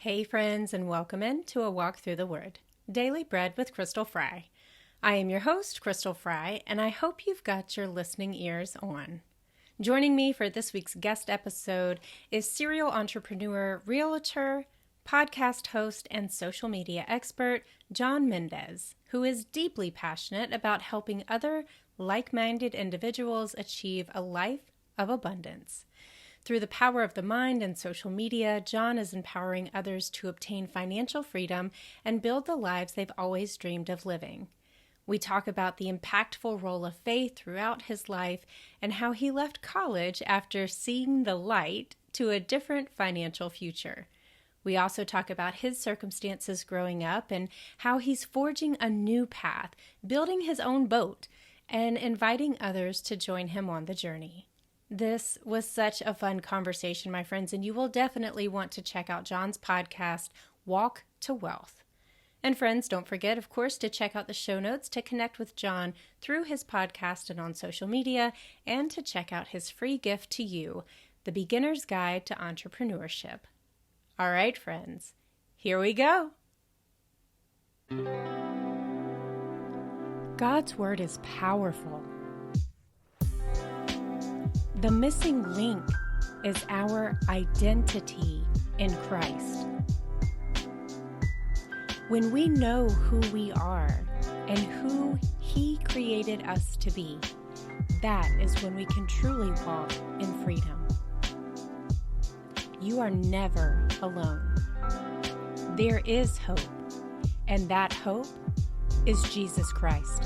Hey, friends, and welcome in to A Walk Through the Word, Daily Bread with Crystal Fry. I am your host, Crystal Fry, and I hope you've got your listening ears on. Joining me for this week's guest episode is serial entrepreneur, realtor, podcast host, and social media expert, John Mendez, who is deeply passionate about helping other like-minded individuals achieve a life of abundance. Through the power of the mind and social media, John is empowering others to obtain financial freedom and build the lives they've always dreamed of living. We talk about the impactful role of faith throughout his life and how he left college after seeing the light to a different financial future. We also talk about his circumstances growing up and how he's forging a new path, building his own boat, and inviting others to join him on the journey. This was such a fun conversation, my friends, and you will definitely want to check out John's podcast, Walk to Wealth. And friends, don't forget, of course, to check out the show notes to connect with John through his podcast and on social media, and to check out his free gift to you, The Beginner's Guide to Entrepreneurship. All right, friends, here we go. God's Word is powerful. The missing link is our identity in Christ. When we know who we are and who He created us to be, that is when we can truly walk in freedom. You are never alone. There is hope, and that hope is Jesus Christ.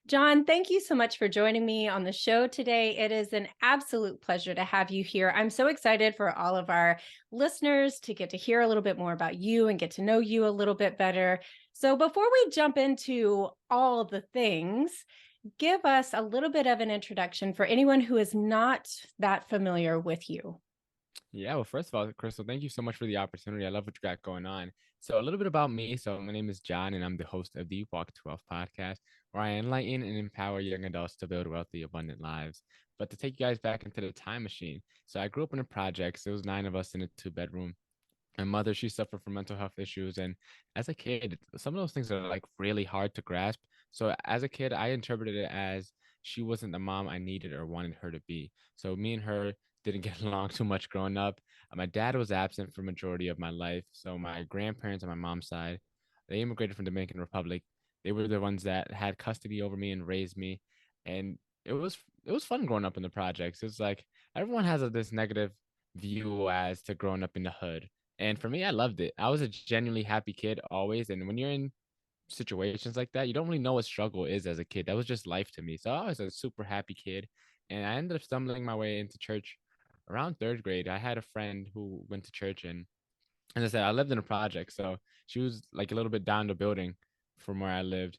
John, thank you so much for joining me on the show today. It is an absolute pleasure to have you here. I'm so excited for all of our listeners to get to hear a little bit more about you and get to know you a little bit better. So before we jump into all the things, give us a little bit of an introduction for anyone who is not that familiar with you. Yeah, well, first of all, Crystal, thank you so much for the opportunity. I love what you got going on. So, a little bit about me. So, my name is John, and I'm the host of the Walk to Wealth podcast, where I enlighten and empower young adults to build wealthy, abundant lives. But to take you guys back into the time machine, so I grew up in a project. There was 9 of us in a two-bedroom. My mother, she suffered from mental health issues, and as a kid, some of those things are like really hard to grasp. So, as a kid, I interpreted it as she wasn't the mom I needed or wanted her to be. So, me and her didn't get along too much growing up. My dad was absent for majority of my life. So my grandparents on my mom's side, they immigrated from Dominican Republic. They were the ones that had custody over me and raised me. And it was fun growing up in the projects. It's like everyone has this negative view as to growing up in the hood. And for me, I loved it. I was a genuinely happy kid always. And when you're in situations like that, you don't really know what struggle is as a kid. That was just life to me. So I was a super happy kid. And I ended up stumbling my way into church around third grade. I had a friend who went to church, and as I said, I lived in a project. So she was like a little bit down the building from where I lived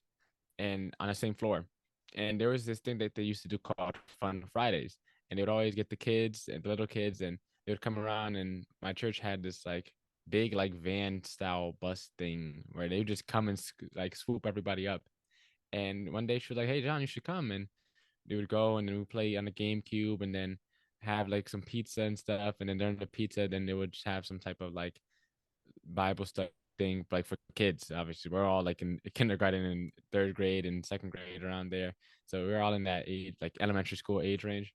and on the same floor. And there was this thing that they used to do called Fun Fridays. And they would always get the kids and the little kids, and they would come around. And my church had this like big, like van style bus thing where they would just come and like swoop everybody up. And one day she was like, "Hey, John, you should come." And they would go and then we play on the GameCube and then have like some pizza and stuff. And then during the pizza, then they would just have some type of like Bible stuff thing, like for kids. Obviously, we're all like in kindergarten and third grade and second grade around there. So we're all in that age, like elementary school age range.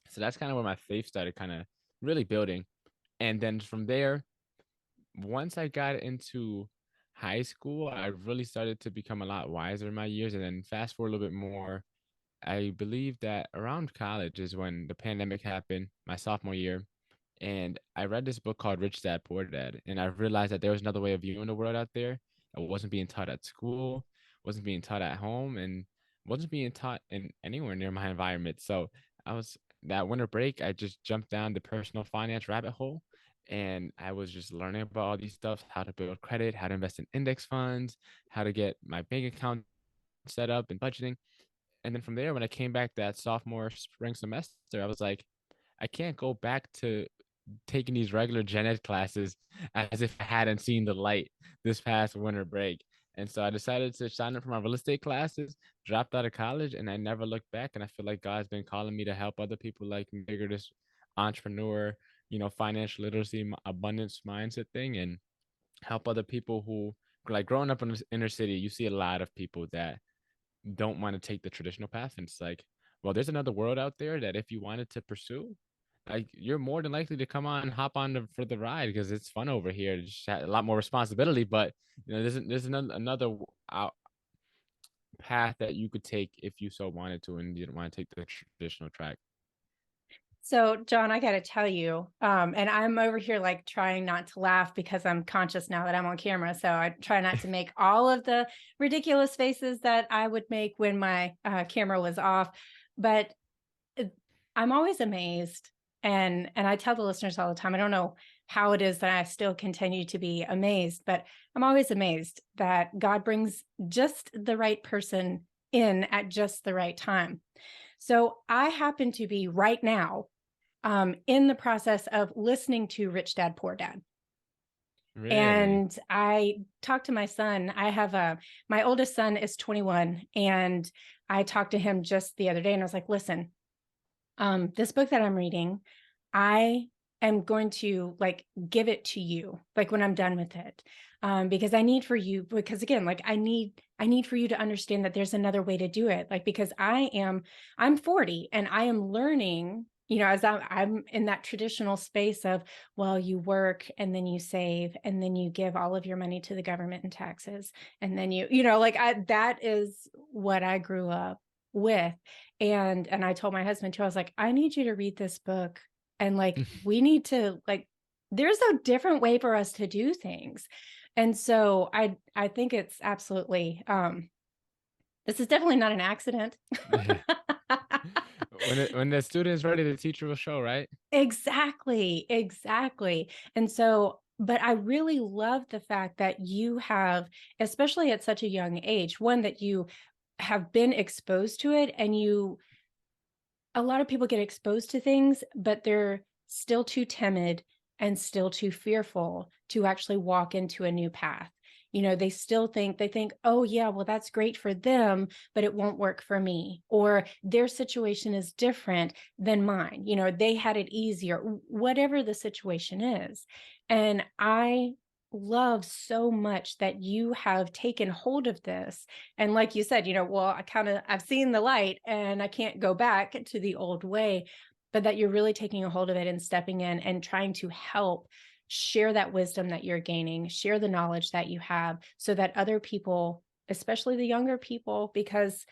So that's kind of where my faith started kind of really building. And then from there, once I got into high school, I really started to become a lot wiser in my years. And then fast forward a little bit more, I believe that around college is when the pandemic happened, my sophomore year. And I read this book called Rich Dad Poor Dad. And I realized that there was another way of viewing the world out there that wasn't being taught at school, wasn't being taught at home, and wasn't being taught in anywhere near my environment. So I was that winter break, I just jumped down the personal finance rabbit hole. And I was just learning about all these stuff, how to build credit, how to invest in index funds, how to get my bank account set up and budgeting. And then from there, when I came back that sophomore spring semester, I was like, I can't go back to taking these regular gen ed classes as if I hadn't seen the light this past winter break. And so I decided to sign up for my real estate classes, dropped out of college, and I never looked back. And I feel like God's been calling me to help other people like me figure this entrepreneur, financial literacy, abundance mindset thing, and help other people who, like, growing up in the inner city, you see a lot of people that don't want to take the traditional path. And it's like, well, there's another world out there that if you wanted to pursue, like, you're more than likely to come on, hop on for the ride because it's fun over here. It's just a lot more responsibility, but there's another out path that you could take if you so wanted to, and you didn't want to take the traditional track. So, John, I got to tell you, and I'm over here like trying not to laugh because I'm conscious now that I'm on camera. So I try not to make all of the ridiculous faces that I would make when my camera was off. But I'm always amazed, and I tell the listeners all the time, I don't know how it is that I still continue to be amazed, but I'm always amazed that God brings just the right person in at just the right time. So I happen to be right now in the process of listening to Rich Dad Poor Dad. Really? And I talked to my son. My oldest son is 21, and I talked to him just the other day, and I was like, listen, this book that I'm reading, I am going to like give it to you, like when I'm done with it. Because I need for you, because again, like I need for you to understand that there's another way to do it. Like, because I'm 40 and I am learning, as I'm in that traditional space of, well, you work and then you save and then you give all of your money to the government and taxes. And then that is what I grew up with. And I told my husband too, I was like, I need you to read this book. And like, we need to like, there's a different way for us to do things. And so I think it's absolutely, this is definitely not an accident. When the student is ready, the teacher will show, right? Exactly, exactly. And so, but I really love the fact that you have, especially at such a young age, one, that you have been exposed to it, and a lot of people get exposed to things, but they're still too timid and still too fearful to actually walk into a new path. They still think, oh, yeah, well, that's great for them, but it won't work for me. Or their situation is different than mine. They had it easier, whatever the situation is. And I love so much that you have taken hold of this. And like you said, well, I've seen the light and I can't go back to the old way, but that you're really taking a hold of it and stepping in and trying to help share that wisdom that you're gaining, share the knowledge that you have, so that other people, especially the younger people, because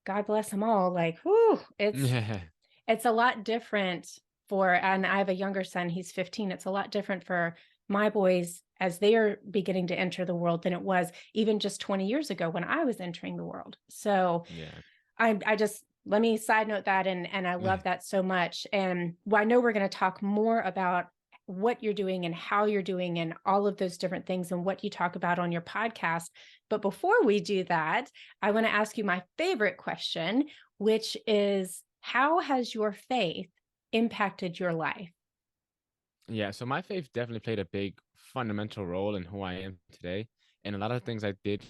God bless them all, like, whew, Yeah. it's a lot different and I have a younger son, he's 15. It's a lot different for my boys as they are beginning to enter the world than it was even just 20 years ago when I was entering the world. So Yeah. I just, let me side note that. And I love that so much. And I know we're going to talk more about what you're doing and how you're doing and all of those different things and what you talk about on your podcast. But before we do that, I want to ask you my favorite question, which is, how has your faith impacted your life? Yeah, so my faith definitely played a big fundamental role in who I am today. And a lot of things I did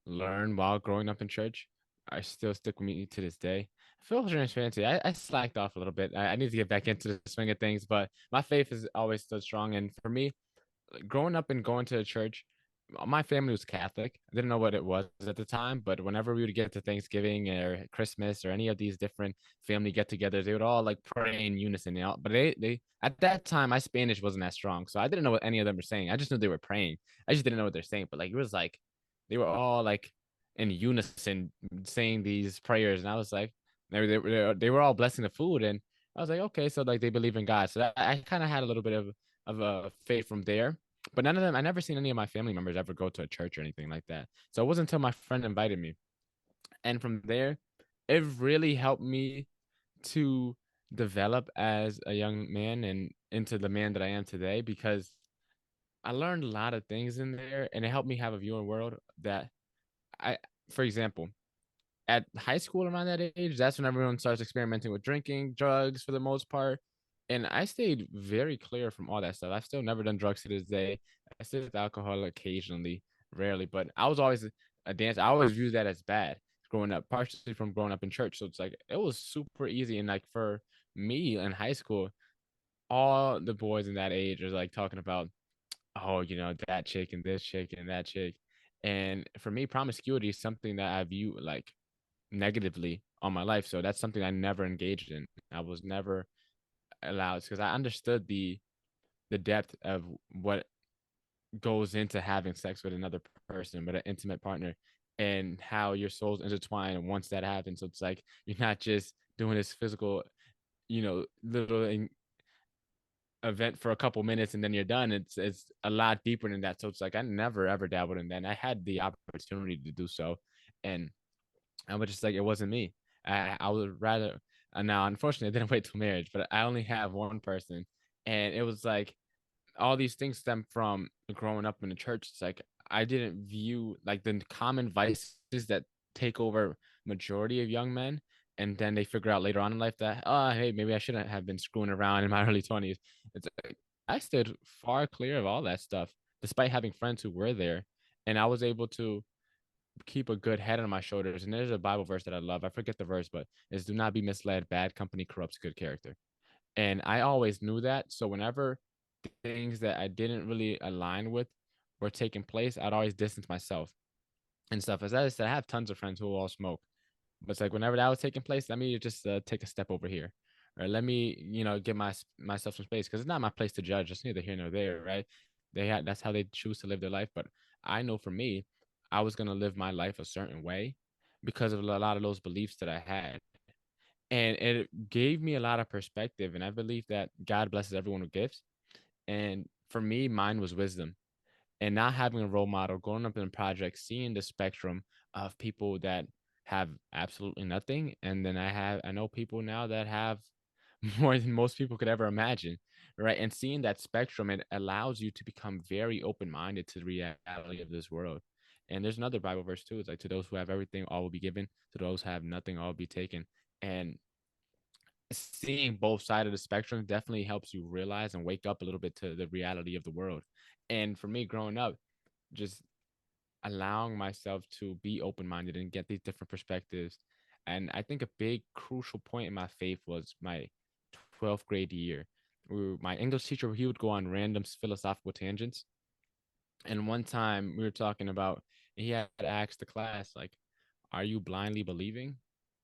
learn while growing up in church are still stick with me to this day. Full transparency, I slacked off a little bit. I need to get back into the swing of things, but my faith is always still strong. And for me, growing up and going to a church, my family was Catholic. I didn't know what it was at the time, but whenever we would get to Thanksgiving or Christmas or any of these different family get-togethers, they would all like pray in unison. But they at that time, my Spanish wasn't that strong, so I didn't know what any of them were saying. I just knew they were praying. I just didn't know what they're saying. But like, it was like they were all like in unison saying these prayers, and I was like, they were all blessing the food, and I was like, okay, so like they believe in God. So I kind of had a little bit of a faith from there, but none of them, I never seen any of my family members ever go to a church or anything like that. So it wasn't until my friend invited me. And from there, it really helped me to develop as a young man and into the man that I am today, because I learned a lot of things in there, and it helped me have a view of the world that I, for example, at high school around that age, that's when everyone starts experimenting with drinking, drugs for the most part. And I stayed very clear from all that stuff. I've still never done drugs to this day. I still with alcohol occasionally. rarely, but I was always a dancer. I always viewed that as bad growing up, partially from growing up in church. So it's like it was super easy. And like for me in high school, all the boys in that age are like talking about, oh, that chick and this chick and that chick. And for me, promiscuity is something that I view like negatively on my life. So that's something I never engaged in. I was never allowed because I understood the depth of what goes into having sex with another person, with an intimate partner, and how your souls intertwine once that happens. So it's like you're not just doing this physical, little event for a couple minutes and then you're done. It's a lot deeper than that. So it's like I never ever dabbled in that. And I had the opportunity to do so, and I was just like, it wasn't me. I would rather. Now, unfortunately, I didn't wait till marriage, but I only have one person, and it was like all these things stem from growing up in the church. It's like I didn't view like the common vices that take over majority of young men, and then they figure out later on in life that, oh, hey, maybe I shouldn't have been screwing around in my early 20s. It's like I stood far clear of all that stuff, despite having friends who were there, and I was able to keep a good head on my shoulders. And there's a Bible verse that I love. I forget the verse, but it's do not be misled. Bad company corrupts good character. And I always knew that. So whenever things that I didn't really align with were taking place, I'd always distance myself and stuff. As I said, I have tons of friends who all smoke, but it's like whenever that was taking place, let me just take a step over here, or let me, give myself some space because it's not my place to judge. It's neither here nor there, right? That's how they choose to live their life. But I know for me, I was gonna live my life a certain way because of a lot of those beliefs that I had, and it gave me a lot of perspective. And I believe that God blesses everyone with gifts, and for me, mine was wisdom and not having a role model, growing up in a project, seeing the spectrum of people that have absolutely nothing, and then I know people now that have more than most people could ever imagine, right? And seeing that spectrum, it allows you to become very open minded to the reality of this world. And there's another Bible verse too. It's like to those who have everything, all will be given. To those who have nothing, all will be taken. And seeing both sides of the spectrum definitely helps you realize and wake up a little bit to the reality of the world. And for me, growing up, just allowing myself to be open minded and get these different perspectives. And I think a big crucial point in my faith was my 12th grade year. My English teacher, he would go on random philosophical tangents. And one time we were talking about, he had asked the class, like, are you blindly believing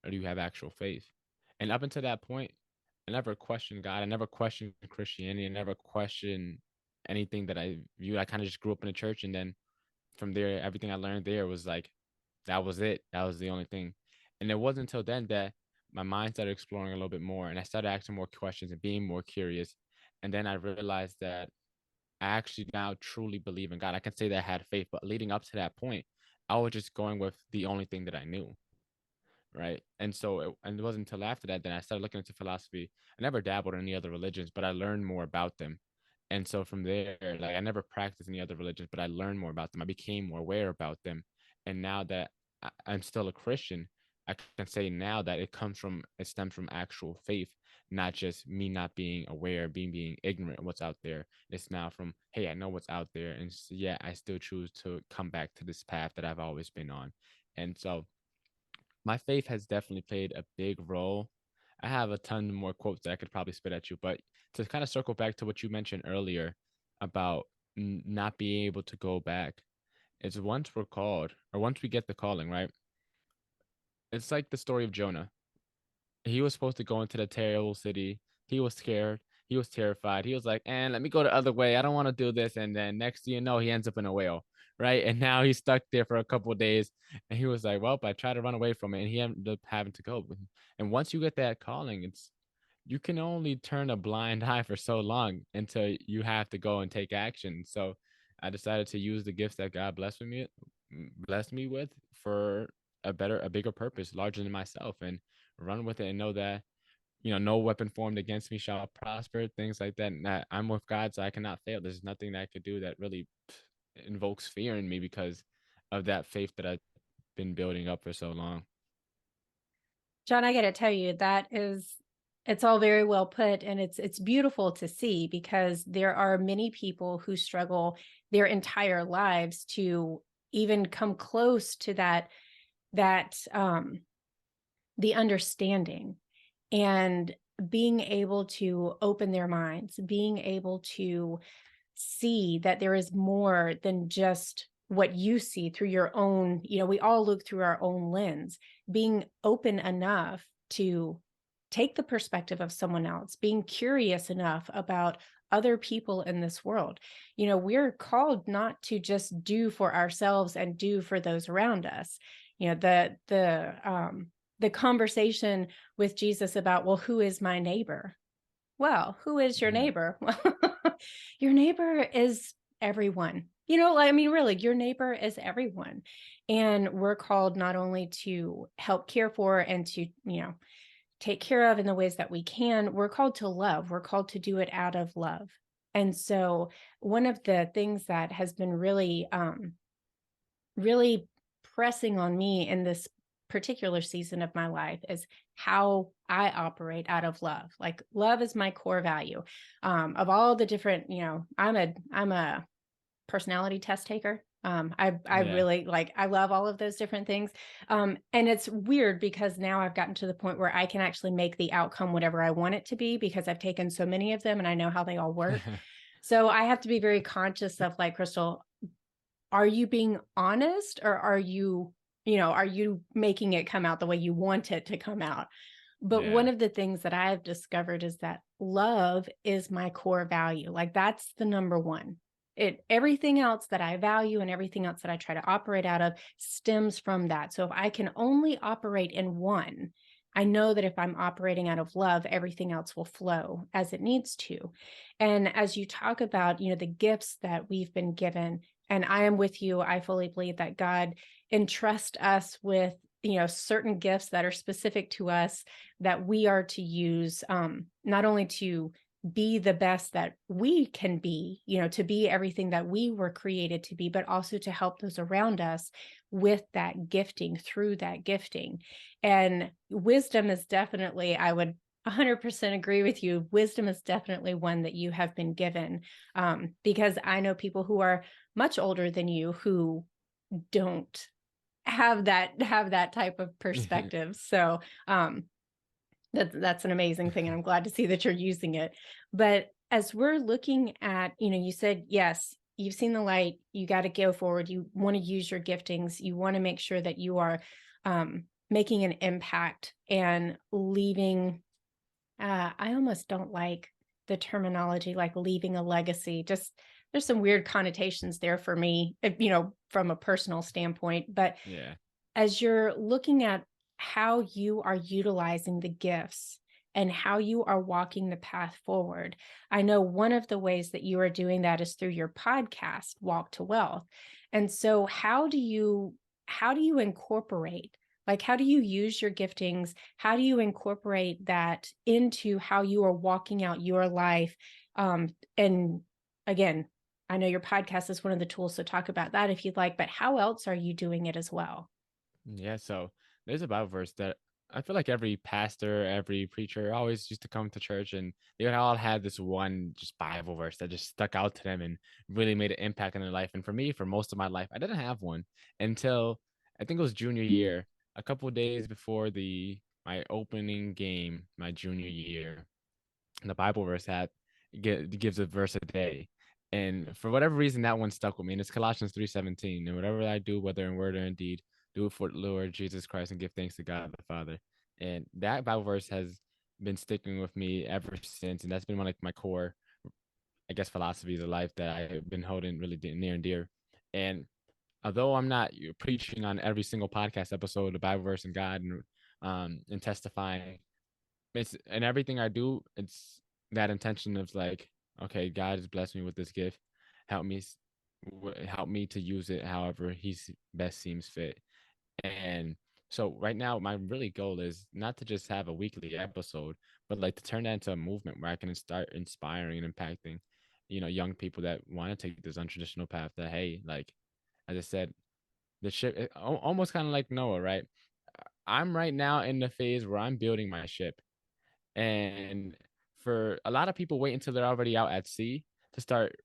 or do you have actual faith? And up until that point, I never questioned God. I never questioned Christianity. I never questioned anything that I viewed. I kind of just grew up in the church. And then from there, everything I learned there was like, that was it. That was the only thing. And it wasn't until then that my mind started exploring a little bit more and I started asking more questions and being more curious. And then I realized that I actually now truly believe in God. I can say that I had faith, but leading up to that point, I was just going with the only thing that I knew. Right. And so and it wasn't until after that I started looking into philosophy. I never dabbled in any other religions, but I learned more about them. And so from there, like I never practiced any other religions, but I learned more about them. I became more aware about them. And now that I'm still a Christian, I can say now that it stems from actual faith, not just me not being aware, being ignorant of what's out there. It's now from, hey, I know what's out there. And yeah, I still choose to come back to this path that I've always been on. And so my faith has definitely played a big role. I have a ton more quotes that I could probably spit at you, but to kind of circle back to what you mentioned earlier about not being able to go back, it's once we're called or once we get the calling, right? It's like the story of Jonah. He was supposed to go into the terrible city. He was scared. He was terrified. He was like, and let me go the other way. I don't want to do this. And then next thing you know, he ends up in a whale, right? And now he's stuck there for a couple of days. And he was like, well, I tried to run away from it. And he ended up having to go. And once you get that calling, you can only turn a blind eye for so long until you have to go and take action. So I decided to use the gifts that God blessed me with for a bigger purpose, larger than myself, and run with it and know that no weapon formed against me shall prosper, things like that. And that I'm with God, so I cannot fail. There's nothing that I could do that really invokes fear in me because of that faith that I've been building up for so long. John, I got to tell you, it's all very well put, and it's beautiful to see because there are many people who struggle their entire lives to even come close to that the understanding, and being able to open their minds, being able to see that there is more than just what you see through your own, we all look through our own lens, being open enough to take the perspective of someone else, being curious enough about other people in this world. We're called not to just do for ourselves and do for those around us. The conversation with Jesus about, well, who is my neighbor? Well, who is your Mhm. neighbor? Well, your neighbor is everyone. Really, your neighbor is everyone. And we're called not only to help care for and to, take care of in the ways that we can, we're called to love. We're called to do it out of love. And so one of the things that has been really pressing on me in this particular season of my life is how I operate out of love. Like, love is my core value. Of all the different, I'm a personality test taker. I Yeah. really like, I love all of those different things. And it's weird because now I've gotten to the point where I can actually make the outcome whatever I want it to be, because I've taken so many of them and I know how they all work. So I have to be very conscious of, like, Crystal, are you being honest, or are you making it come out the way you want it to come out? But one Yeah. of the things that I've discovered is that love is my core value. Like, that's the number one. Everything else that I value and everything else that I try to operate out of stems from that. So if I can only operate in one, I know that if I'm operating out of love, everything else will flow as it needs to. And as you talk about, the gifts that we've been given, and I am with you, I fully believe that God entrusts us with, certain gifts that are specific to us, that we are to use, not only to be the best that we can be, to be everything that we were created to be, but also to help those around us with that gifting, through that gifting. And wisdom is definitely, I would 100% agree with you. Wisdom is definitely one that you have been given, because I know people who are much older than you who don't have that type of perspective. So that's an amazing thing, and I'm glad to see that you're using it. But as we're looking at, you said, yes, you've seen the light, you got to go forward, you want to use your giftings, you want to make sure that you are making an impact and leaving. I almost don't like the terminology, like leaving a legacy. Just, there's some weird connotations there for me, from a personal standpoint. But Yeah. as you're looking at how you are utilizing the gifts and how you are walking the path forward, I know one of the ways that you are doing that is through your podcast, Walk to Wealth. And so how do you incorporate, like, how do you use your giftings? How do you incorporate that into how you are walking out your life? And again, I know your podcast is one of the tools, so talk about that if you'd like, but how else are you doing it as well? Yeah, so there's a Bible verse that I feel like every pastor, every preacher always used to come to church, and they all had this one just Bible verse that just stuck out to them and really made an impact in their life. And for me, for most of my life, I didn't have one until I think it was junior year, a couple of days before the my opening game, my junior year. The Bible verse gives a verse a day. And for whatever reason, that one stuck with me. And it's Colossians 3:17. And whatever I do, whether in word or in deed, do it for the Lord Jesus Christ and give thanks to God the Father. And that Bible verse has been sticking with me ever since. And that's been one of my core, I guess, philosophies of life that I've been holding really near and dear. And although I'm not preaching on every single podcast episode, the Bible verse and God, and testifying, it's and everything I do, it's that intention of like, okay, God has blessed me with this gift. Help me, help me to use it however He's best seems fit. And so right now, my really goal is not to just have a weekly episode, but like to turn that into a movement where I can start inspiring and impacting, young people that want to take this untraditional path. That, hey, like as I said, the ship almost kind of like Noah, right? I'm right now in the phase where I'm building my ship. And for a lot of people, wait until they're already out at sea to start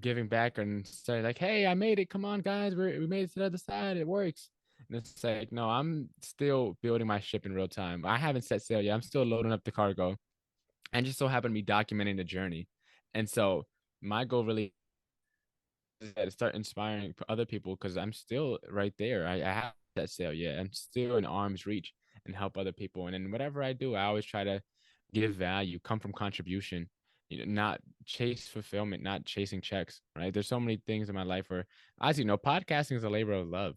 giving back and say like, "Hey, I made it! Come on, guys, we made it to the other side. It works." And it's like, no, I'm still building my ship in real time. I haven't set sail yet. I'm still loading up the cargo, and just so happen to be documenting the journey. And so my goal really is to start inspiring other people because I'm still right there. I have that sale yet. I'm still in arm's reach and help other people. And then whatever I do, I always try to give value, come from contribution, not chase fulfillment, not chasing checks. Right. There's so many things in my life where, as you know, podcasting is a labor of love.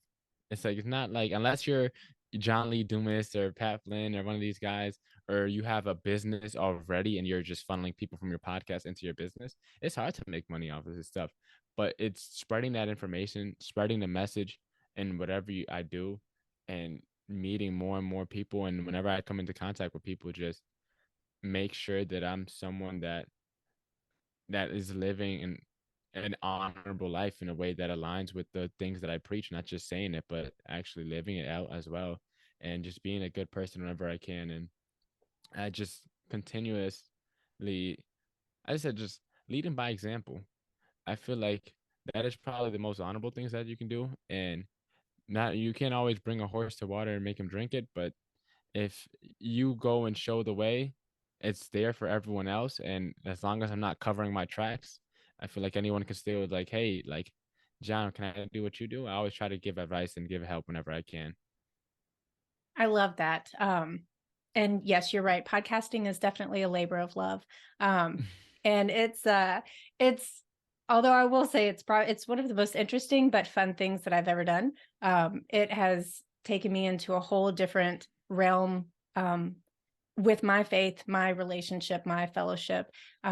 It's like it's not like unless you're John Lee Dumas or Pat Flynn or one of these guys, or you have a business already and you're just funneling people from your podcast into your business, it's hard to make money off of this stuff. But it's spreading that information, spreading the message, and whatever I do, and meeting more and more people. And whenever I come into contact with people, just make sure that I'm someone that is living an honorable life in a way that aligns with the things that I preach, not just saying it, but actually living it out as well, and just being a good person whenever I can. And I just continuously, I said, just leading by example. I feel like that is probably the most honorable things that you can do. And not you can't always bring a horse to water and make him drink it, but if you go and show the way, it's there for everyone else. And as long as I'm not covering my tracks, I feel like anyone can still like, hey, like John, can I do what you do? I always try to give advice and give help whenever I can. I love that. And yes, you're right. Podcasting is definitely a labor of love. And it's, although I will say it's one of the most interesting but fun things that I've ever done. It has taken me into a whole different realm, with my faith, my relationship, my fellowship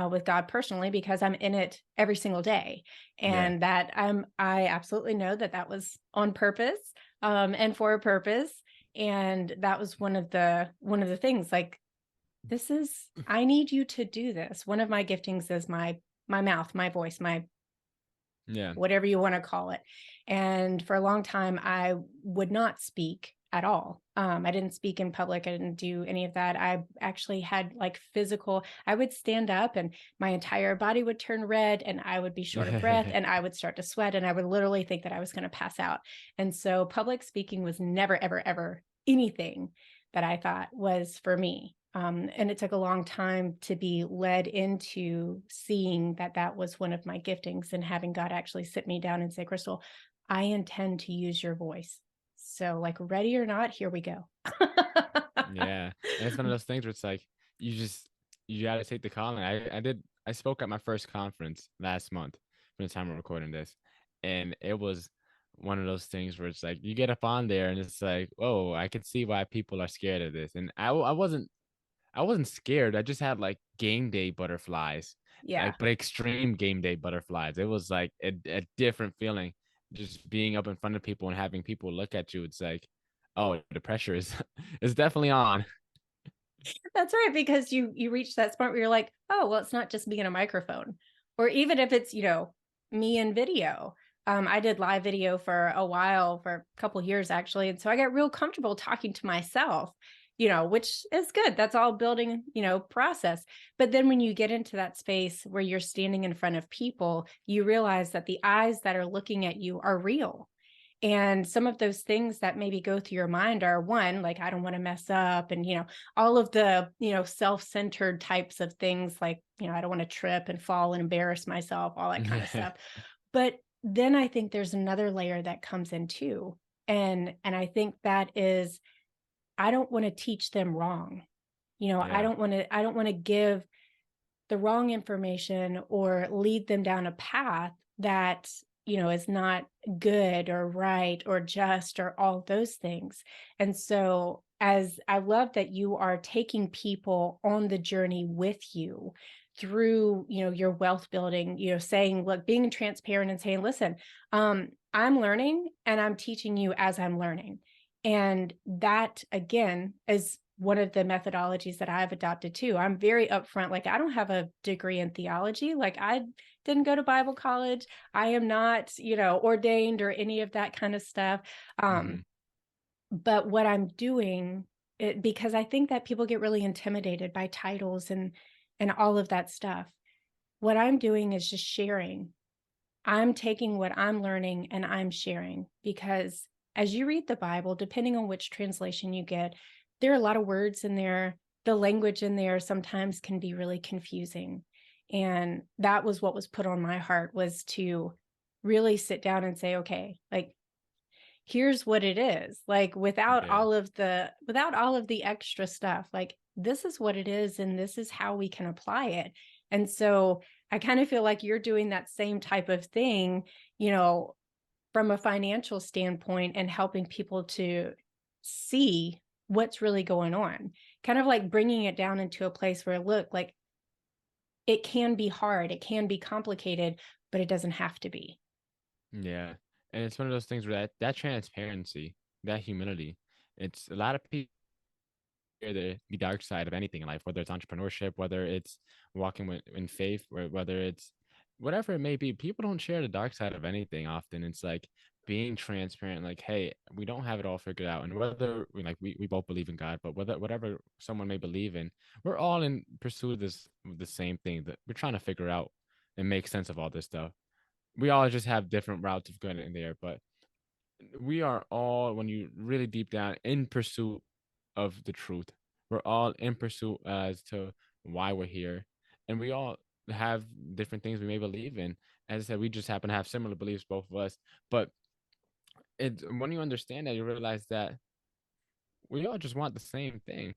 with God personally, because I'm in it every single day. Yeah. And that I absolutely know that was on purpose, and for a purpose. And that was one of the things, like, I need you to do this. One of my giftings is my mouth, my voice, my Yeah. whatever you want to call it. And for a long time, I would not speak at all. I didn't speak in public. I didn't do any of that. I actually had like I would stand up and my entire body would turn red and I would be short of breath and I would start to sweat and I would literally think that I was going to pass out. And so public speaking was never, ever, ever anything that I thought was for me. And it took a long time to be led into seeing that was one of my giftings and having God actually sit me down and say, Crystal, I intend to use your voice. So, like, ready or not, here we go. Yeah. And it's one of those things where it's like you gotta take the calling. I spoke at my first conference last month from the time we're recording this. And it was one of those things where it's like you get up on there and it's like, oh, I can see why people are scared of this. And I wasn't scared. I just had like game day butterflies, Yeah. like but extreme game day butterflies. It was like a different feeling just being up in front of people and having people look at you. It's like, oh, the pressure is is definitely on. That's right, because you reach that spot where you're like, oh, well, it's not just me and a microphone. Or even if it's, me in video. I did live video for a while, for a couple years actually. And so I got real comfortable talking to myself, which is good. That's all building, process. But then when you get into that space where you're standing in front of people, you realize that the eyes that are looking at you are real. And some of those things that maybe go through your mind are, one, like, I don't want to mess up. And, all of the, self-centered types of things, like, I don't want to trip and fall and embarrass myself, all that kind of stuff. But then I think there's another layer that comes in too. And I think that is, I don't want to teach them wrong. I Yeah. don't want to give the wrong information or lead them down a path that is not good or right or just or all those things. And so, as I love that you are taking people on the journey with you through your wealth building, saying, look, being transparent and saying, listen, I'm learning and I'm teaching you as I'm learning. And that, again, is one of the methodologies that I've adopted too. I'm very upfront. Like, I don't have a degree in theology. Like, I didn't go to Bible college. I am not, ordained or any of that kind of stuff. Hmm. But what I'm doing, because I think that people get really intimidated by titles and all of that stuff. What I'm doing is just sharing. I'm taking what I'm learning and I'm sharing, because as you read the Bible, depending on which translation you get, there are a lot of words in there. The language in there sometimes can be really confusing. And that was what was put on my heart, was to really sit down and say, okay, like, here's what it is. Like, Yeah. without all of the extra stuff, like, this is what it is and this is how we can apply it. And so I kind of feel like you're doing that same type of thing, you know, from a financial standpoint, and helping people to see what's really going on. Kind of like bringing it down into a place where, look, like, it can be hard, it can be complicated, but it doesn't have to be. Yeah. And it's one of those things where that transparency, that humility, it's a lot of people hear the dark side of anything in life, whether it's entrepreneurship, whether it's walking in faith, or whether it's whatever it may be. People don't share the dark side of anything often. It's like being transparent, like, hey, we don't have it all figured out. And whether we both believe in God, but whatever someone may believe in, we're all in pursuit of the same thing, that we're trying to figure out and make sense of all this stuff. We all just have different routes of going in there, but we are all, when you really deep down, in pursuit of the truth. We're all in pursuit as to why we're here, and we all have different things we may believe in. As I said, we just happen to have similar beliefs, both of us. But when you understand that, you realize that we all just want the same thing.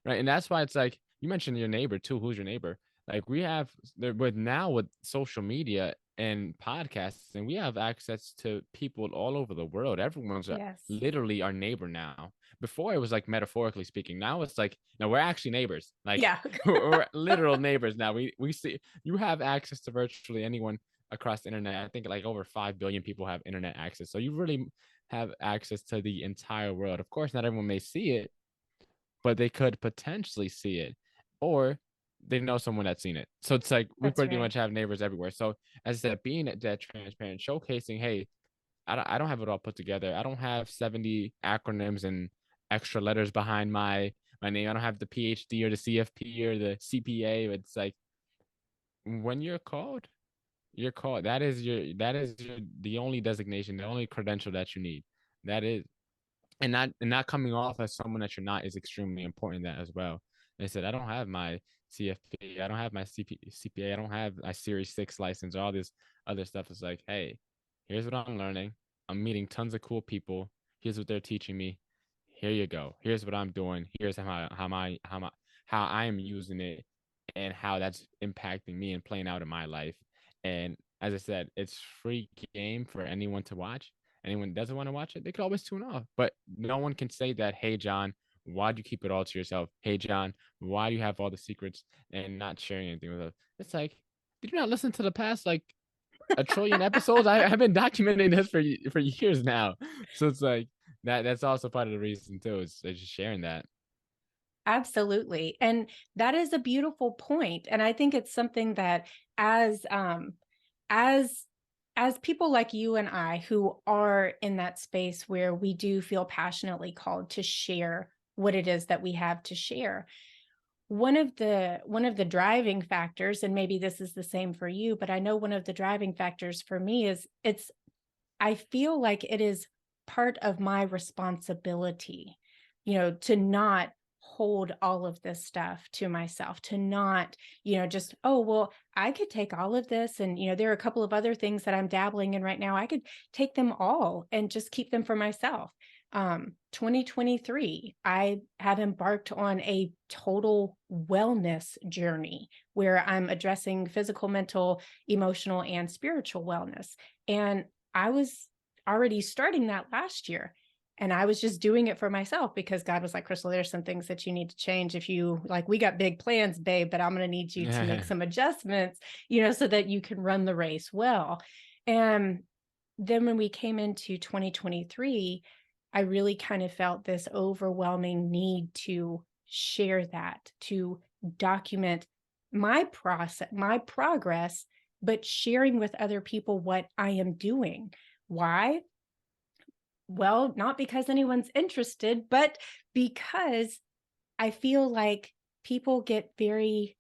Right, and that's why it's like, you mentioned your neighbor too. Who's your neighbor? Like, we have there, but now with social media and podcasts, and we have access to people all over the world. Everyone's Yes. literally our neighbor now. Before, it was like metaphorically speaking. Now it's like, no, we're actually neighbors. Like, Yeah. we're literal neighbors now. We see you have access to virtually anyone across the internet. I think like over 5 billion people have internet access. So you really have access to the entire world. Of course, not everyone may see it, but they could potentially see it, or they know someone that's seen it. So it's like we That's pretty right. much have neighbors everywhere. So as I said, being that transparent, showcasing, hey, I don't have it all put together. I don't have 70 acronyms and extra letters behind my name. I don't have the PhD or the CFP or the CPA. It's like, when you're called. That is your the only designation, the only credential that you need. That is, and not coming off as someone that you're not is extremely important, that as well. They said, I don't have my CFP, I don't have my CPA, I don't have my Series 6 license, all this other stuff. Is like, hey, here's what I'm learning. I'm meeting tons of cool people. Here's what they're teaching me. Here you go. Here's what I'm doing. Here's how I am using it, and how that's impacting me and playing out in my life. And as I said, it's free game for anyone to watch. Anyone doesn't want to watch it, they could always tune off. But no one can say that, hey, John, why'd you keep it all to yourself? Hey, John, why do you have all the secrets and not sharing anything with us? It's like, did you not listen to the past, like, a trillion episodes? I've been documenting this for years now. So it's like, that's also part of the reason too. Is just sharing that. Absolutely. And that is a beautiful point. And I think it's something that, as as as people like you and I, who are in that space where we do feel passionately called to share what it is that we have to share, one of the driving factors, and maybe this is the same for you, but I know one of the driving factors for me is, I feel like it is part of my responsibility, to not hold all of this stuff to myself, to not, just, oh, well, I could take all of this. And, there are a couple of other things that I'm dabbling in right now. I could take them all and just keep them for myself. 2023, I have embarked on a total wellness journey where I'm addressing physical, mental, emotional, and spiritual wellness. And I was already starting that last year. And I was just doing it for myself because God was like, Crystal, there's some things that you need to change. If you like, we got big plans, babe, but I'm going to need you to make some adjustments, so that you can run the race well. And then when we came into 2023, I really kind of felt this overwhelming need to share that, to document my process, my progress, but sharing with other people what I am doing. Why? Well, not because anyone's interested, but because I feel like people get very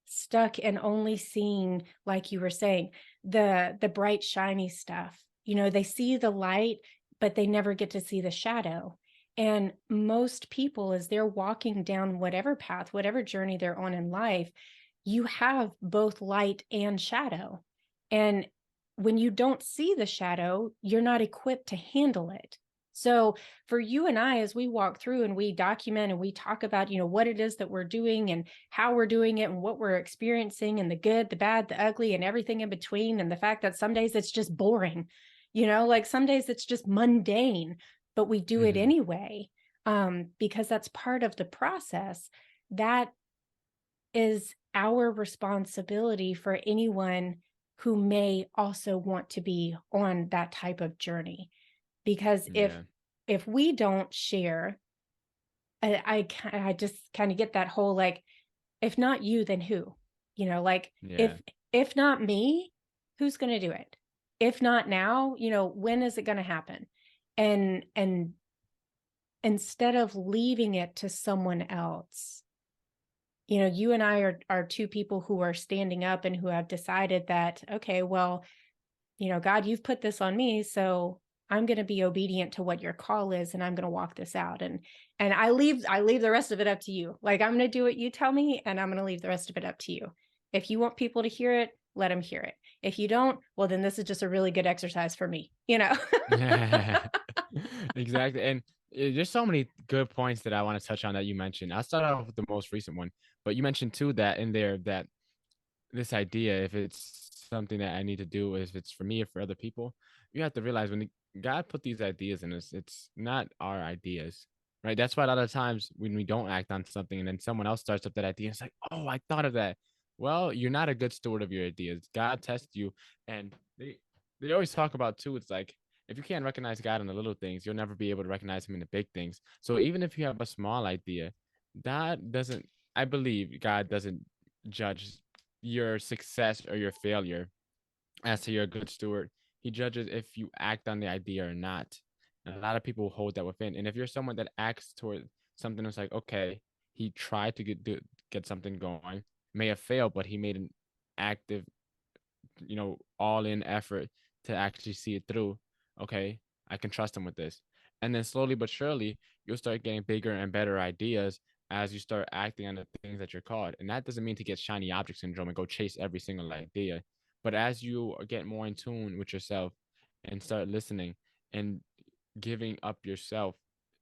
stuck in only seeing, like you were saying, the bright, shiny stuff. They see the light, but they never get to see the shadow. And most people, as they're walking down whatever path, whatever journey they're on in life, you have both light and shadow. And when you don't see the shadow, you're not equipped to handle it. So for you and I, as we walk through and we document and we talk about, what it is that we're doing and how we're doing it and what we're experiencing and the good, the bad, the ugly, and everything in between, and the fact that some days it's just boring, like some days it's just mundane, but we do it Hmm. anyway, because that's part of the process. That is our responsibility for anyone who may also want to be on that type of journey. Because if Yeah. if we don't share, I just kind of get that whole, like, if not you, then who? Like, Yeah. if not me, who's going to do it? If not now, when is it going to happen? And instead of leaving it to someone else, you and I are two people who are standing up and who have decided that, okay, well, God, you've put this on me, so I'm going to be obedient to what your call is, and I'm going to walk this out. And I leave the rest of it up to you. Like, I'm going to do what you tell me, and I'm going to leave the rest of it up to you. If you want people to hear it, let them hear it. If you don't, well, then this is just a really good exercise for me. Exactly. And there's so many good points that I want to touch on that you mentioned. I'll start off with the most recent one, but you mentioned too that in there that this idea, if it's something that I need to do, if it's for me or for other people, you have to realize when God put these ideas in us, it's not our ideas, right? That's why a lot of times when we don't act on something and then someone else starts up that idea, it's like, oh, I thought of that. Well, you're not a good steward of your ideas. God tests you, and they always talk about too. It's like if you can't recognize God in the little things, you'll never be able to recognize Him in the big things. So even if you have a small idea, God doesn't. I believe God doesn't judge your success or your failure as to you're a good steward. He judges if you act on the idea or not. And a lot of people hold that within. And if you're someone that acts toward something that's like, okay, he tried to get something going, may have failed, but he made an active, all in effort to actually see it through. Okay, I can trust him with this. And then slowly but surely, you'll start getting bigger and better ideas as you start acting on the things that you're called. And that doesn't mean to get shiny object syndrome and go chase every single idea. But as you get more in tune with yourself and start listening and giving up yourself,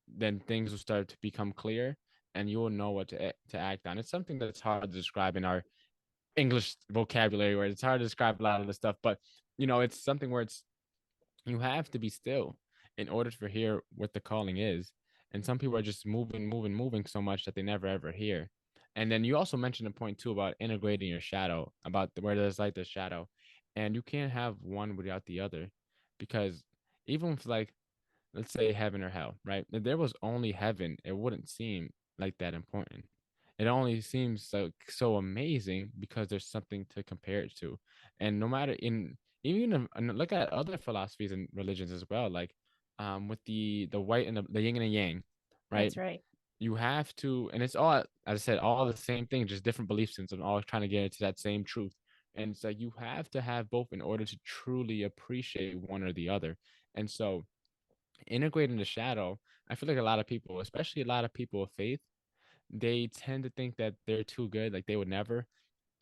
then things will start to become clear and you will know what to act on. It's something that's hard to describe in our English vocabulary where it's hard to describe a lot of the stuff, but it's something where it's you have to be still in order to hear what the calling is. And some people are just moving, moving, moving so much that they never ever hear. And then you also mentioned a point too about integrating your shadow, about where there's light, there's shadow. And you can't have one without the other because even if like let's say heaven or hell, right? If there was only heaven, it wouldn't seem like that important. It only seems so amazing because there's something to compare it to. And no matter in even and look at other philosophies and religions as well, like with the white and the yin and the yang, right? That's right. You have to, and it's all, as I said, all the same thing, just different belief systems, all trying to get into that same truth. And it's like you have to have both in order to truly appreciate one or the other. And so integrating the shadow, I feel like a lot of people, especially a lot of people of faith, they tend to think that they're too good, like they would never.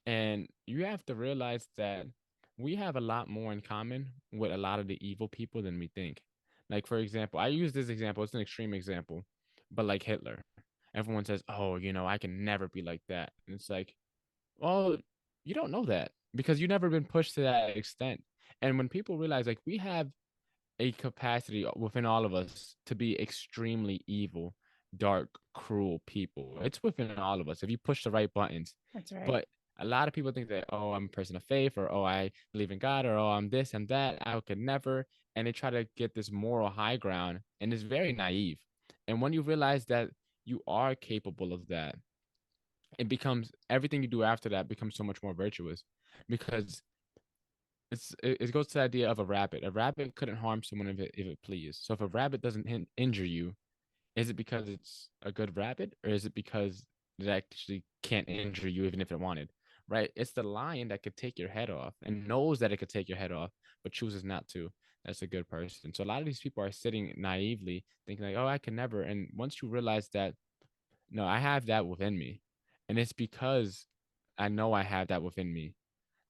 And you have to realize that we have a lot more in common with a lot of the evil people than we think. Like, for example, I use this example, it's an extreme example, but like Hitler. Everyone says, oh, I can never be like that. And it's like, well, you don't know that because you've never been pushed to that extent. And when people realize, like, we have a capacity within all of us to be extremely evil, dark, cruel people. It's within all of us if you push the right buttons. That's right. But a lot of people think that, oh, I'm a person of faith, or oh, I believe in God, or oh, I'm this and that. I could never. And they try to get this moral high ground, and it's very naive. And when you realize that you are capable of that, it becomes everything you do after that becomes so much more virtuous because it goes to the idea of a rabbit. A rabbit couldn't harm someone if it pleased. So if a rabbit doesn't injure you, is it because it's a good rabbit, or is it because it actually can't injure you even if it wanted? right? It's the lion that could take your head off and knows that it could take your head off, but chooses not to. That's a good person. So a lot of these people are sitting naively thinking like, oh, I can never. And once you realize that, no, I have that within me. And it's because I know I have that within me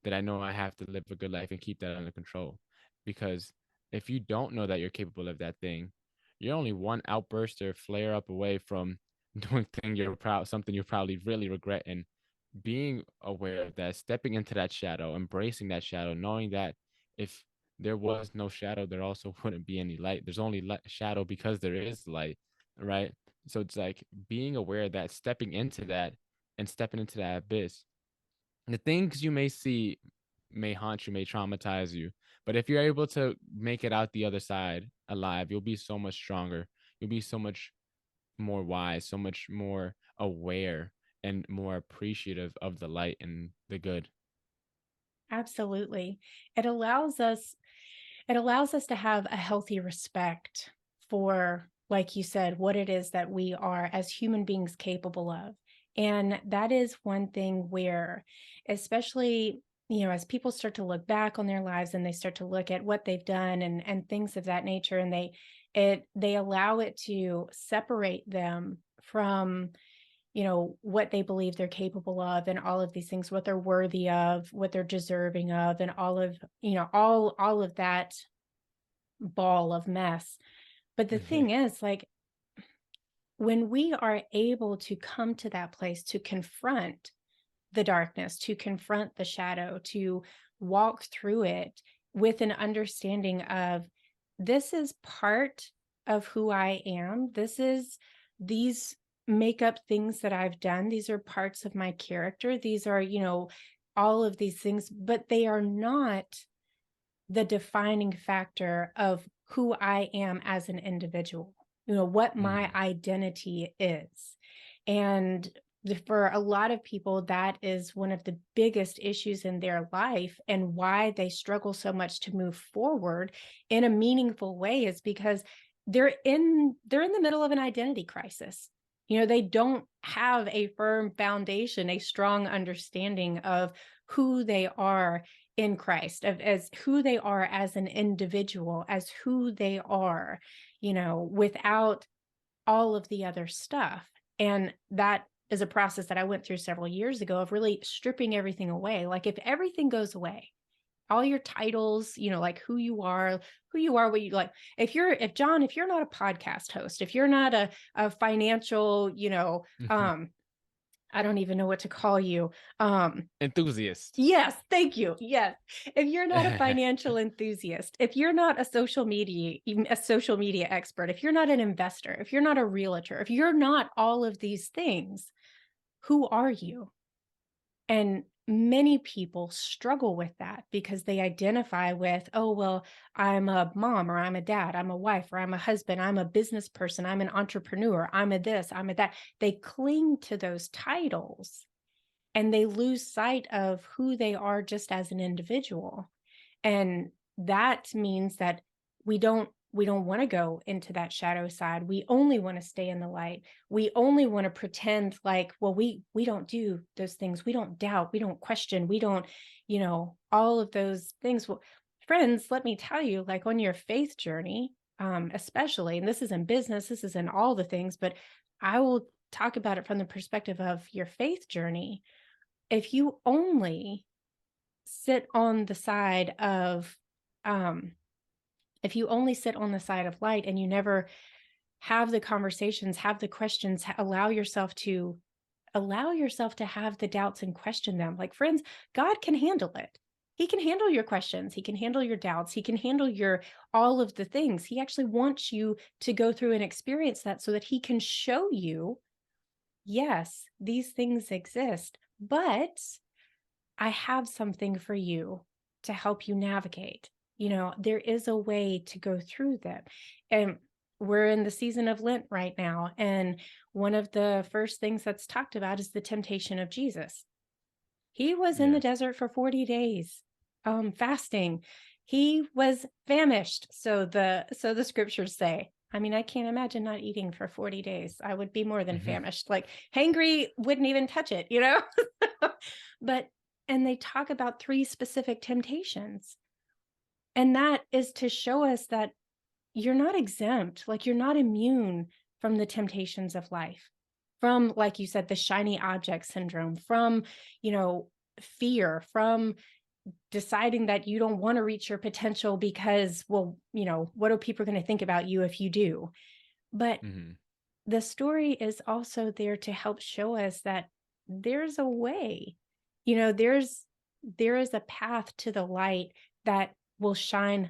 that I know I have to live a good life and keep that under control. Because if you don't know that you're capable of that thing, you're only one outburst or flare up away from doing something you probably really regret. And being aware of that, stepping into that shadow, embracing that shadow, knowing that if there was no shadow, there also wouldn't be any light. There's only shadow because there is light, right? So it's like being aware that, stepping into that and stepping into that abyss. The things you may see may haunt you, may traumatize you, but if you're able to make it out the other side alive, you'll be so much stronger. You'll be so much more wise, so much more aware, and more appreciative of the light and the good. Absolutely. It allows us it allows us to have a healthy respect for, like you said, what it is that we are as human beings capable of. And that is one thing where, especially, as people start to look back on their lives and they start to look at what they've done and things of that nature, and they allow it to separate them from what they believe they're capable of and all of these things, what they're worthy of, what they're deserving of, and all of, all of that ball of mess. But the thing is, like, when we are able to come to that place to confront the darkness, to confront the shadow, to walk through it with an understanding of, this is part of who I am. These make up things that I've done. These are parts of my character. These are, all of these things, but they are not the defining factor of who I am as an individual, what my Mhm. identity is. And for a lot of people, that is one of the biggest issues in their life, and why they struggle so much to move forward in a meaningful way is because they're in the middle of an identity crisis. They don't have a firm foundation, a strong understanding of who they are in Christ, of as who they are as an individual, as who they are, without all of the other stuff. And that is a process that I went through several years ago of really stripping everything away. Like, if everything goes away, all your titles, like who you are, what you like. If John, if you're not a podcast host, if you're not a financial, I don't even know what to call you. Enthusiast. Yes, thank you. Yes. If you're not a financial enthusiast, if you're not a social media expert, if you're not an investor, if you're not a realtor, if you're not all of these things, who are you? And many people struggle with that because they identify with, oh, well, I'm a mom, or I'm a dad, I'm a wife, or I'm a husband, I'm a business person, I'm an entrepreneur, I'm a this, I'm a that. They cling to those titles and they lose sight of who they are just as an individual. And that means that we don't want to go into that shadow side. We only want to stay in the light. We only want to pretend like, well, we don't do those things. We don't doubt, we don't question, we don't, all of those things. Well, friends, let me tell you, like, on your faith journey, especially, and this is in business, this is in all the things, but I will talk about it from the perspective of your faith journey. If you only sit on the side of um if you only sit on the side of light, and you never have the conversations, have the questions, allow yourself to have the doubts and question them. Like, friends, God can handle it. He can handle your questions, he can handle your doubts, he can handle your all of the things. He actually wants you to go through and experience that so that he can show you, yes, these things exist, but I have something for you to help you navigate. There is a way to go through them. And we're in the season of Lent right now. And one of the first things that's talked about is the temptation of Jesus. He was in the Yes. desert for 40 days, fasting. He was famished. So the scriptures say. I mean, I can't imagine not eating for 40 days. I would be more than famished. Like, hangry wouldn't even touch it. But and they talk about three specific temptations. And that is to show us that you're not exempt, like you're not immune from the temptations of life, from, like you said, the shiny object syndrome, from, you know, fear, from deciding that you don't want to reach your potential because, well, you know, what are people going to think about you if you do? But Mm-hmm. the story is also there to help show us that there's a way, you know, there is a path to the light that will shine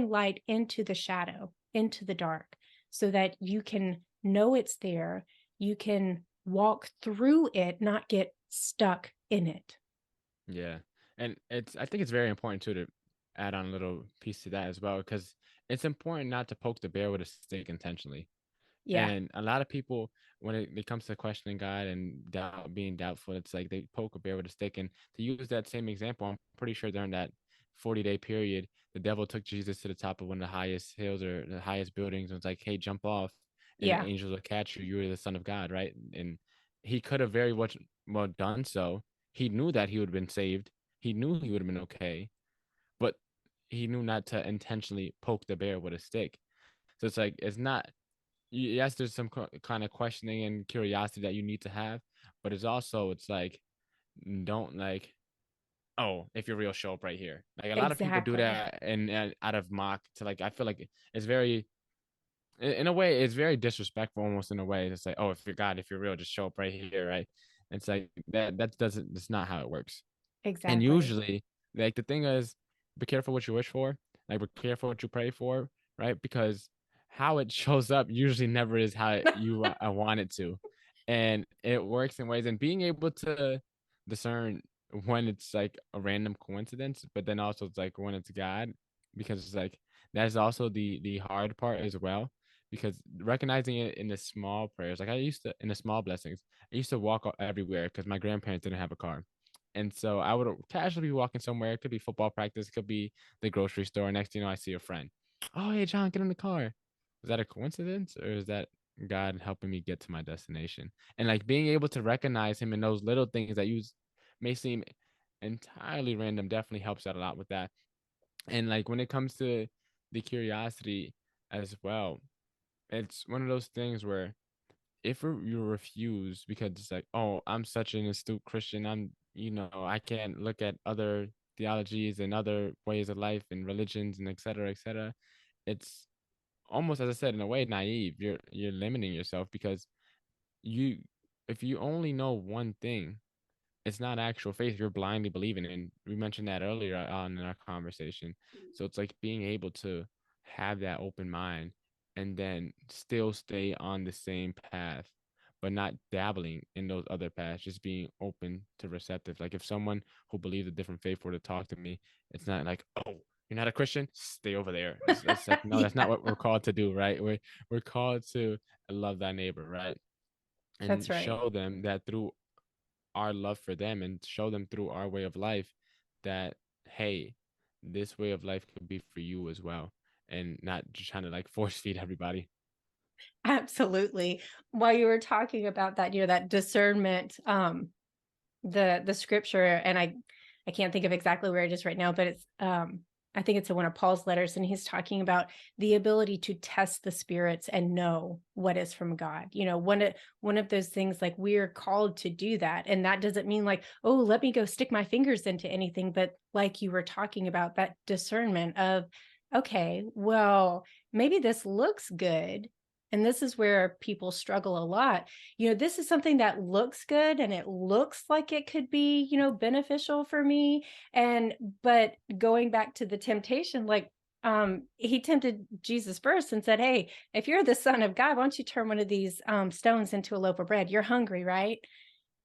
light into the shadow, into the dark, so that you can know it's there, you can walk through it, not get stuck in it. Yeah. And I think it's very important too to add on a little piece to that as well, because it's important not to poke the bear with a stick intentionally. Yeah. And a lot of people, when it comes to questioning God and being doubtful, it's like they poke a bear with a stick. And to use that same example, I'm pretty sure during that 40-day period, the devil took Jesus to the top of one of the highest hills or the highest buildings and was like, "Hey, jump off, and the Yeah. angels will catch you. You are the Son of God," right? And he could have very much well done so. He knew that he would have been saved. He knew he would have been okay, but he knew not to intentionally poke the bear with a stick. So it's like it's not yes, there's some kind of questioning and curiosity that you need to have, but it's like don't like, oh, if you're real, show up right here. Like a lot of people do Exactly. that and out of mock to like I feel like it's very in a way it's very disrespectful almost in a way to say, oh, if you're God, if you're real, just show up right here, right? It's like that doesn't that's not how it works. And Exactly. usually, like the thing is, be careful what you wish for. Like be careful what you pray for, right? Because how it shows up usually never is how you want it to, and it works in ways. And being able to discern when it's like a random coincidence, but then also it's like when it's God, because it's like that's also the hard part as well. Because recognizing it in the small prayers, like I used to in the small blessings, I used to walk everywhere because my grandparents didn't have a car. And so I would casually be walking somewhere. It could be football practice, it could be the grocery store. Next thing you know, I see a friend. Oh, hey, John, get in the car. Is that a coincidence or is that God helping me get to my destination? And like being able to recognize him in those little things that you may seem entirely random definitely helps out a lot with that. And like when it comes to the curiosity as well, it's one of those things where if you refuse because it's like, oh, I'm such an astute Christian, I can't look at other theologies and other ways of life and religions and et cetera, et cetera. It's almost, as I said, in a way, naive. You're limiting yourself because you, if you only know one thing, it's not actual faith. You're blindly believing it. And we mentioned that earlier on in our conversation. So it's like being able to have that open mind and then still stay on the same path, but not dabbling in those other paths, just being open to receptive. Like if someone who believes a different faith were to talk to me, it's not like, oh, you're not a Christian, stay over there. It's like, no, that's Yeah, not what we're called to do, right? We're called to love thy neighbor, right? that's And right. show them that through our love for them and show them through our way of life that hey, this way of life could be for you as well, and not just trying to like force feed everybody. Absolutely. While you were talking about that, you know, that discernment, the scripture, and I can't think of exactly where it is right now, but it's I think it's in one of Paul's letters, and he's talking about the ability to test the spirits and know what is from God. You know, one of those things, like we're called to do that, and that doesn't mean like, oh, let me go stick my fingers into anything, but like you were talking about, that discernment of, okay, well, maybe this looks good. And this is where people struggle a lot. You know, this is something that looks good and it looks like it could be, you know, beneficial for me. And but going back to the temptation, like he tempted Jesus first and said, hey, if you're the Son of God, why don't you turn one of these stones into a loaf of bread? You're hungry, right?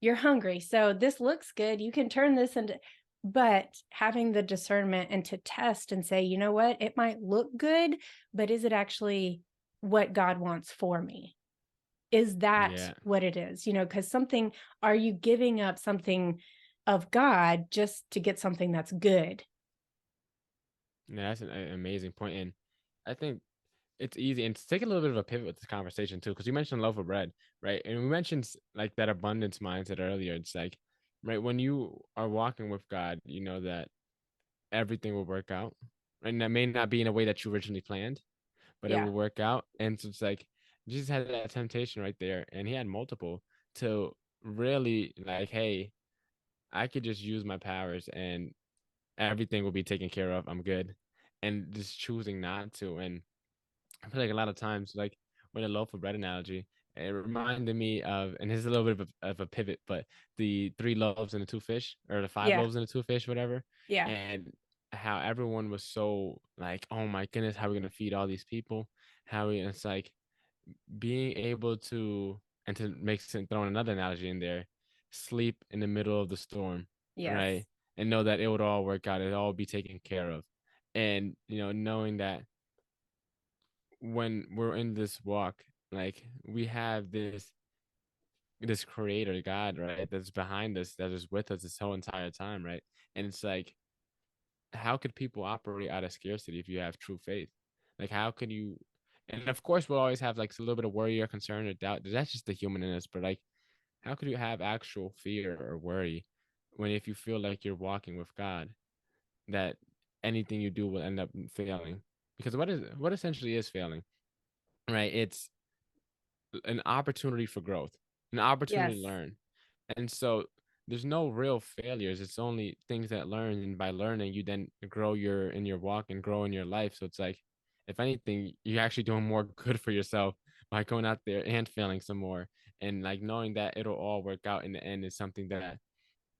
You're hungry, so this looks good, you can turn this into. But having the discernment and to test and say, you know what, it might look good, but is it actually what God wants for me? Is that Yeah. what it is? You know, because something, are you giving up something of God just to get something that's good? Yeah, that's an amazing point. And I think it's easy and to take a little bit of a pivot with this conversation too, because you mentioned loaf of bread, right? And we mentioned like that abundance mindset earlier. It's like right? When you are walking with God, you know that everything will work out. And that may not be in a way that you originally planned, but it Yeah. will work out. And so it's like Jesus had that temptation right there, and he had multiple to really like, hey, I could just use my powers and everything will be taken care of. I'm good. And just choosing not to. And I feel like a lot of times, like with a loaf of bread analogy, it reminded me of, and here's a little bit of a pivot, but the three loaves and the two fish, or the five Yeah. loaves and the two fish, whatever. Yeah. And how everyone was so like, oh my goodness, how are we gonna feed all these people? How we, and it's like being able to, and to make sense, throw another analogy in there, sleep in the middle of the storm, Yes. right? And know that it would all work out, it'll all be taken care of. And, knowing that when we're in this walk, like we have this creator God, right, that's behind us, that is with us this whole entire time, right? And it's like, how could people operate out of scarcity if you have true faith? Like, how can you? And of course, we'll always have like a little bit of worry or concern or doubt. That's just the human in us. But like, how could you have actual fear or worry when if you feel like you're walking with God, that anything you do will end up failing? Because what essentially is failing, right? It's an opportunity for growth, an opportunity to Yes. learn. And so there's no real failures. It's only things that learn. And by learning, you then grow in your walk and grow in your life. So it's like, if anything, you're actually doing more good for yourself by going out there and failing some more. And like knowing that it'll all work out in the end is something that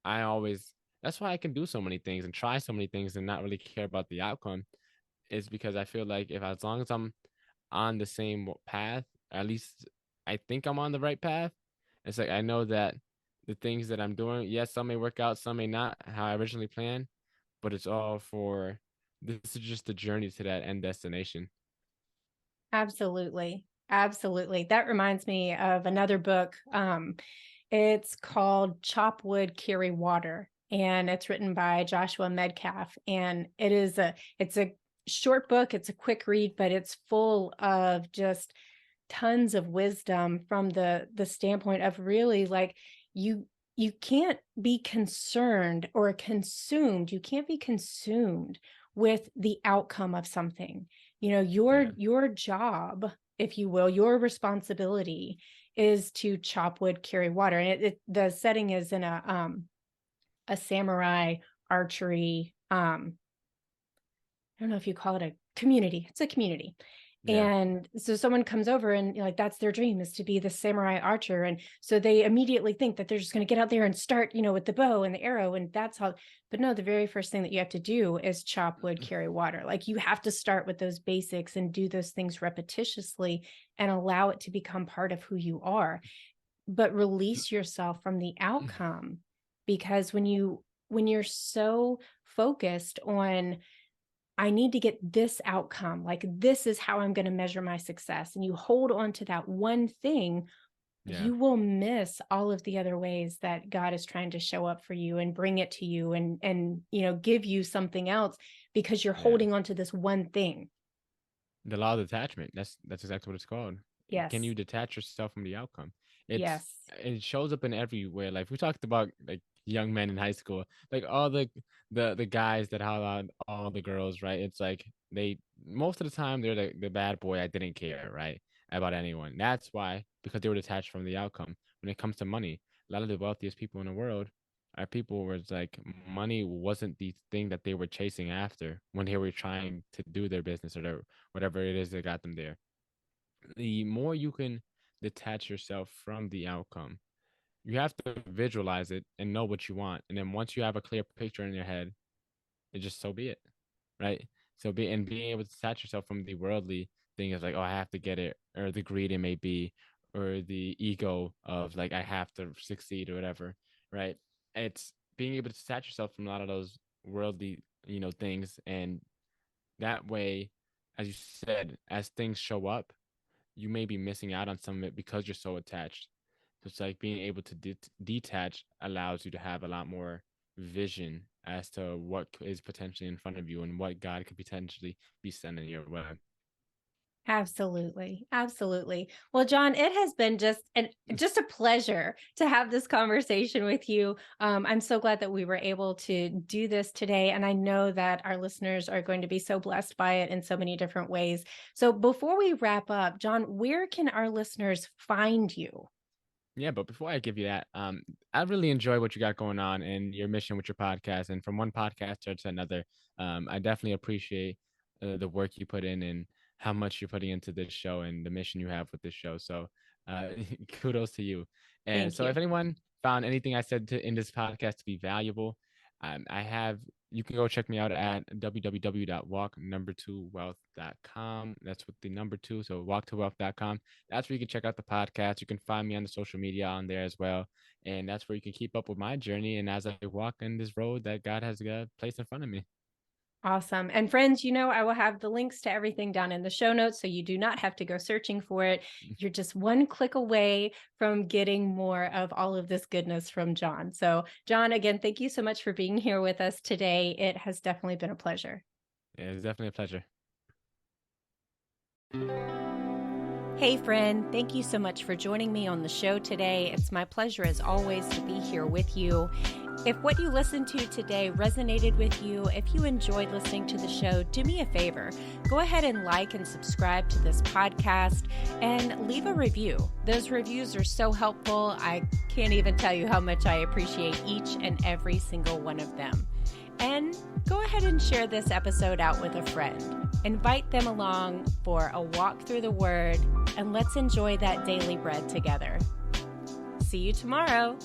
I always, that's why I can do so many things and try so many things and not really care about the outcome, is because I feel like if, as long as I'm on the same path, at least I think I'm on the right path. It's like I know that the things that I'm doing, yes, some may work out, some may not, how I originally planned, but it's all for, this is just the journey to that end destination. Absolutely. Absolutely. That reminds me of another book. It's called Chop Wood, Carry Water, and it's written by Joshua Medcalf. And it's a short book. It's a quick read, but it's full of just tons of wisdom from the standpoint of really like you you can't be concerned or consumed. You can't be consumed with the outcome of something. Yeah. Your job, if you will, your responsibility is to chop wood, carry water. And the setting is in a samurai archery, I don't know if you call it a community. It's a community. Yeah. And so someone comes over and like that's their dream, is to be the samurai archer. And so they immediately think that they're just going to get out there and start, with the bow and the arrow. And that's how, but no, the very first thing that you have to do is chop wood, carry water. Like you have to start with those basics and do those things repetitiously and allow it to become part of who you are. But release yourself from the outcome, because when you're so focused on, I need to get this outcome. Like, this is how I'm going to measure my success. And you hold on to that one thing, Yeah. you will miss all of the other ways that God is trying to show up for you and bring it to you and give you something else, because you're Yeah. holding on to this one thing. The law of detachment. That's exactly what it's called. Can Yes. you detach yourself from the outcome? It's Yes. it shows up in everywhere. Like we talked about, like young men in high school, like all the guys that holler on all the girls, right? It's like they, most of the time they're the bad boy. I didn't care, right, about anyone. That's why, because they were detached from the outcome. When it comes to money, a lot of the wealthiest people in the world are people where it's like money wasn't the thing that they were chasing after when they were trying to do their business or their whatever it is that got them there. The more you can detach yourself from the outcome, you have to visualize it and know what you want. And then once you have a clear picture in your head, it just, so be it. Right. And being able to detach yourself from the worldly thing is like, oh, I have to get it, or the greed it may be, or the ego of like, I have to succeed or whatever. Right. It's being able to detach yourself from a lot of those worldly, things. And that way, as you said, as things show up, you may be missing out on some of it because you're so attached. So it's like being able to detach allows you to have a lot more vision as to what is potentially in front of you and what God could potentially be sending your way. Absolutely. Absolutely. Well, John, it has been just a pleasure to have this conversation with you. I'm so glad that we were able to do this today. And I know that our listeners are going to be so blessed by it in so many different ways. So before we wrap up, John, where can our listeners find you? Yeah, but before I give you that, I really enjoy what you got going on and your mission with your podcast. And from one podcaster to another, I definitely appreciate the work you put in and how much you're putting into this show and the mission you have with this show. So, uh, kudos to you. And Thank so, if you. anyone found anything I said in this podcast to be valuable, I have you can go check me out at www.walk2wealth.com. That's with the number two. So walk2wealth.com. That's where you can check out the podcast. You can find me on the social media on there as well. And that's where you can keep up with my journey. And as I walk in this road that God has placed in front of me. Awesome. And friends, I will have the links to everything down in the show notes, so you do not have to go searching for it. You're just one click away from getting more of all of this goodness from John. So, John, again, thank you so much for being here with us today. It has definitely been a pleasure. Yeah, it's definitely a pleasure. Hey, friend, thank you so much for joining me on the show today. It's my pleasure, as always, to be here with you. If what you listened to today resonated with you, if you enjoyed listening to the show, do me a favor. Go ahead and like and subscribe to this podcast and leave a review. Those reviews are so helpful. I can't even tell you how much I appreciate each and every single one of them. And go ahead and share this episode out with a friend. Invite them along for a walk through the Word, and let's enjoy that daily bread together. See you tomorrow.